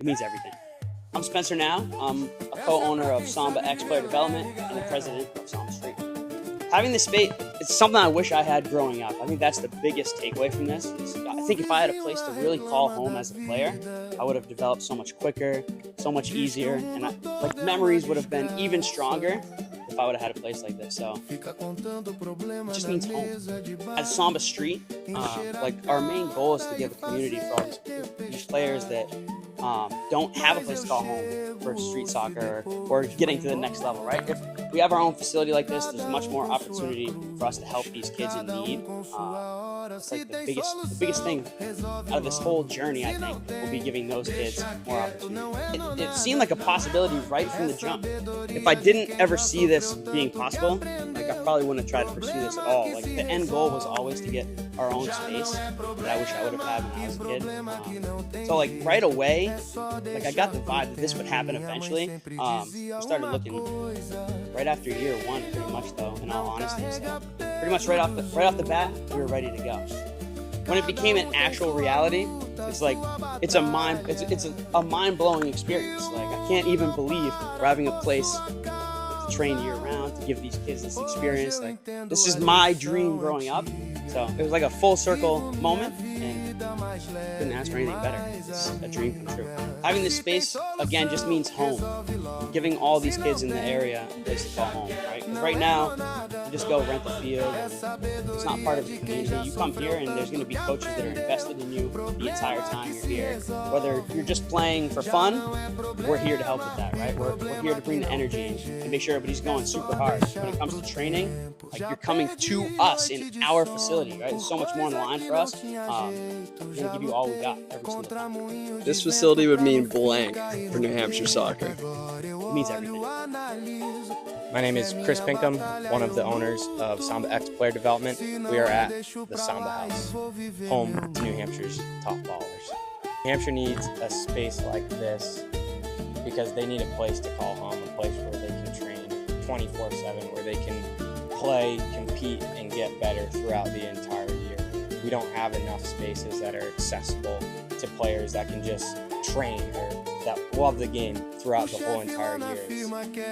It means everything. I'm Spencer now. I'm a co-owner of Samba Player Development and the president of Samba Street. Having this space, it's something I wish I had growing up. I think that's the biggest takeaway from this. I think if I had a place to really call home as a player, I would have developed so much quicker, so much easier, and memories would have been even stronger if I would have had a place like this. So it just means home. At Samba Street, our main goal is to give a community for all these players that don't have a place to call home for street soccer or getting to the next level, right? If we have our own facility like this, there's much more opportunity for us to help these kids in need. It's like the biggest thing out of this whole journey, I think, will be giving those kids more opportunity. It seemed like a possibility right from the jump. If I didn't ever see this being possible, I probably wouldn't have tried to pursue this at all. The end goal was always to get our own space that I wish I would have had when I was a kid. So right away, I got the vibe that this would happen eventually. We started looking right after year one, pretty much though, in all honesty. So pretty much right off the bat, we were ready to go. When it became an actual reality, it's a mind-blowing experience. I can't even believe we're having a place to train year round, to give these kids this experience. This is my dream growing up. So it was like a full circle moment, and couldn't ask for anything better. It's a dream come true. Having this space, again, just means home. Giving all these kids in the area a place to call home, right? Because right now, you just go rent the field. It's not part of the community. You come here, and there's going to be coaches that are invested in you the entire time you're here. Whether you're just playing for fun, we're here to help with that, right? We're here to bring the energy and make sure everybody's going super hard. When it comes to training, you're coming to us in our facility, right? There's so much more on the line for us. We're going to give you all we got every single time. This facility would mean blank for New Hampshire soccer. It means everything. My name is Chris Pinkham, one of the owners of Samba Player Development. We are at the Samba House, home to New Hampshire's top ballers. New Hampshire needs a space like this because they need a place to call home, a place where they can train 24/7, where they can play, compete, and get better throughout the entire year. We don't have enough spaces that are accessible to players that can just train or that love the game throughout the whole entire year. You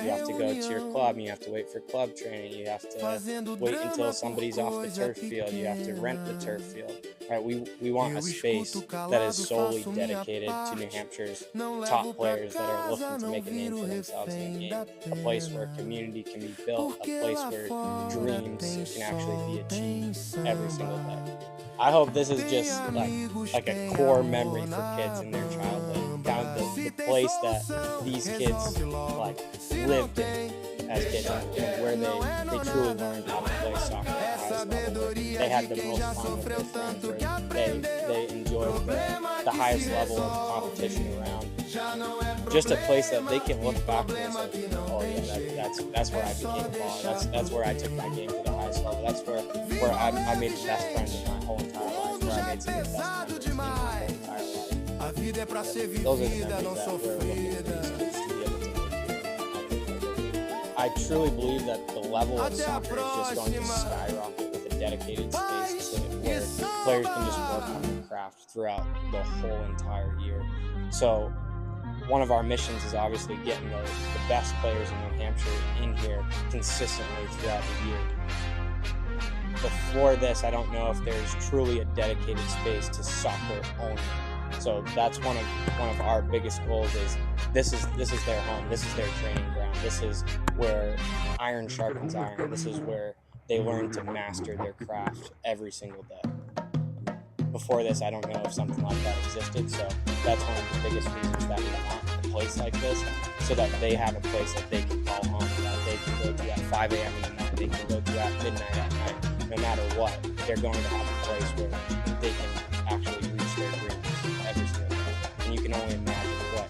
have to go to your club, and you have to wait for club training, you have to wait until somebody's off the turf field, you have to rent the turf field. Right? We want a space that is solely dedicated to New Hampshire's top players that are looking to make a name for themselves in the game. A place where community can be built, a place where dreams can actually be achieved every single day. I hope this is just like a core memory for kids in their childhood, kind of the place that these kids lived in as kids, where they truly learned how to play soccer at the highest level. They had the most fun with their friends, where they enjoyed the highest level of competition around. Just a place that they can look back and say, oh yeah, that's where I became a baller. That's where I took my game to the highest level. That's where I made the best friends in my whole entire life. Where I made some of the best friends in my whole entire life. Those are the memories that we're looking at these kids to be able to make here. I truly believe that the level of soccer is just going to skyrocket with a dedicated space where players can just work on their craft throughout the whole entire year. So one of our missions is obviously getting the best players in New Hampshire in here consistently throughout the year. Before this, I don't know if there's truly a dedicated space to soccer only. So that's one of our biggest goals is this is their home, this is their training ground, this is where iron sharpens iron, this is where they learn to master their craft every single day. Before this, I don't know if something like that existed, so that's one of the biggest reasons that we want a place like this, so that they have a place that they can call home, that they can go to at 5 a.m. in the morning, they can go to at midnight at night. No matter what, they're going to have a place where they can actually reach their dreams every single day. And you can only imagine what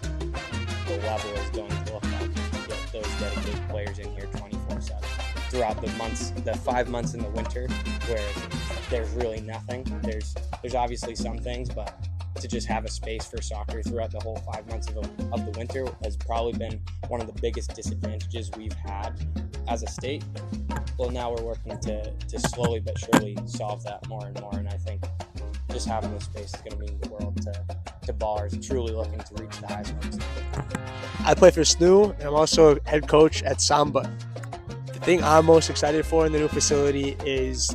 the level is going to look like if you get those dedicated players in here 24/7. Throughout the 5 months in the winter where there's really nothing. There's obviously some things, but to just have a space for soccer throughout the whole 5 months of the winter has probably been one of the biggest disadvantages we've had as a state. Well, now we're working to slowly but surely solve that more and more, and I think just having this space is going to mean the world active ballers truly looking to reach the highest points. I play for SNU, and I'm also a head coach at Samba. The thing I'm most excited for in the new facility is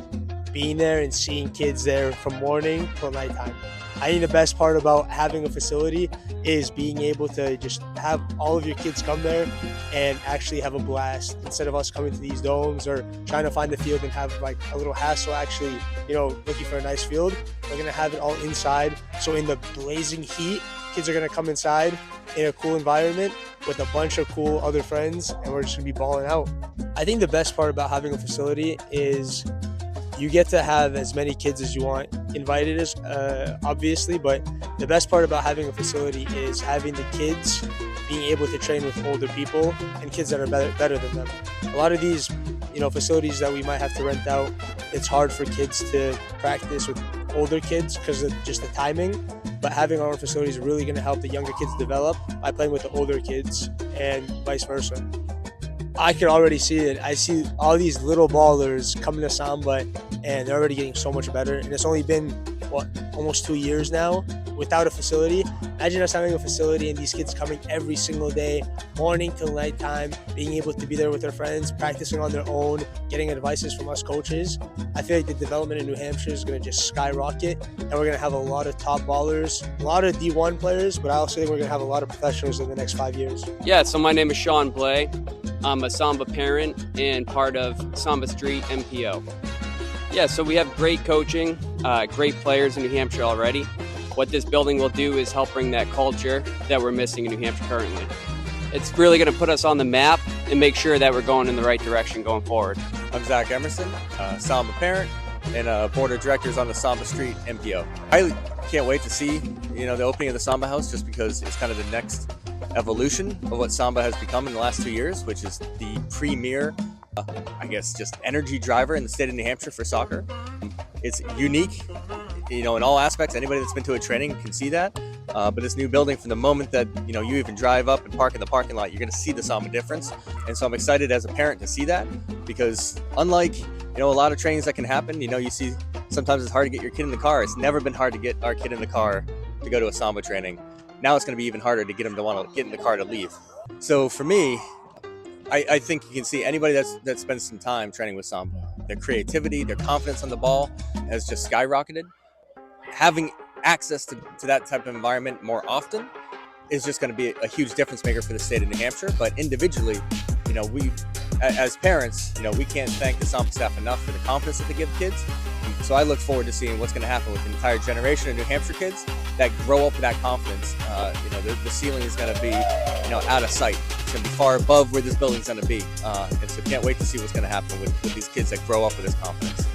being there and seeing kids there from morning till nighttime. I think the best part about having a facility is being able to just have all of your kids come there and actually have a blast, instead of us coming to these domes or trying to find the field and have like a little hassle actually, looking for a nice field. We're gonna have it all inside. So in the blazing heat, kids are gonna come inside in a cool environment with a bunch of cool other friends, and we're just gonna be balling out. I think the best part about having a facility is you get to have as many kids as you want invited, as obviously, but the best part about having a facility is having the kids being able to train with older people and kids that are better than them. A lot of these, facilities that we might have to rent out, it's hard for kids to practice with older kids because of just the timing. But having our own facility is really going to help the younger kids develop by playing with the older kids and vice versa. I can already see it. I see all these little ballers coming to Samba, and they're already getting so much better. And it's only been, almost 2 years now without a facility. Imagine us having a facility and these kids coming every single day, morning till nighttime, being able to be there with their friends, practicing on their own, getting advices from us coaches. I feel like the development in New Hampshire is going to just skyrocket, and we're going to have a lot of top ballers, a lot of D1 players, but I also think we're going to have a lot of professionals in the next 5 years. Yeah, so my name is Sean Blay. I'm a Samba parent and part of Samba Street MPO. Yeah, so we have great coaching, great players in New Hampshire already. What this building will do is help bring that culture that we're missing in New Hampshire currently. It's really going to put us on the map and make sure that we're going in the right direction going forward. I'm Zach Emerson, Samba parent and board of directors on the Samba Street MPO. I can't wait to see, the opening of the Samba House, just because it's kind of the next evolution of what Samba has become in the last 2 years, which is the premier, just energy driver in the state of New Hampshire for soccer. It's unique, in all aspects. Anybody that's been to a training can see that. But this new building, from the moment that, you even drive up and park in the parking lot, you're going to see the Samba difference. And so I'm excited as a parent to see that, because unlike, a lot of trainings that can happen, you see sometimes it's hard to get your kid in the car. It's never been hard to get our kid in the car to go to a Samba training. Now it's going to be even harder to get them to want to get in the car to leave. So for me, I think you can see anybody that spends some time training with Samba, their creativity, their confidence on the ball has just skyrocketed. Having access to that type of environment more often is just going to be a huge difference maker for the state of New Hampshire. But individually, we as parents, we can't thank the Samba staff enough for the confidence that they give kids. So I look forward to seeing what's going to happen with an entire generation of New Hampshire kids that grow up with that confidence. The ceiling is going to be, out of sight. It's going to be far above where this building's going to be. And so can't wait to see what's going to happen with these kids that grow up with this confidence.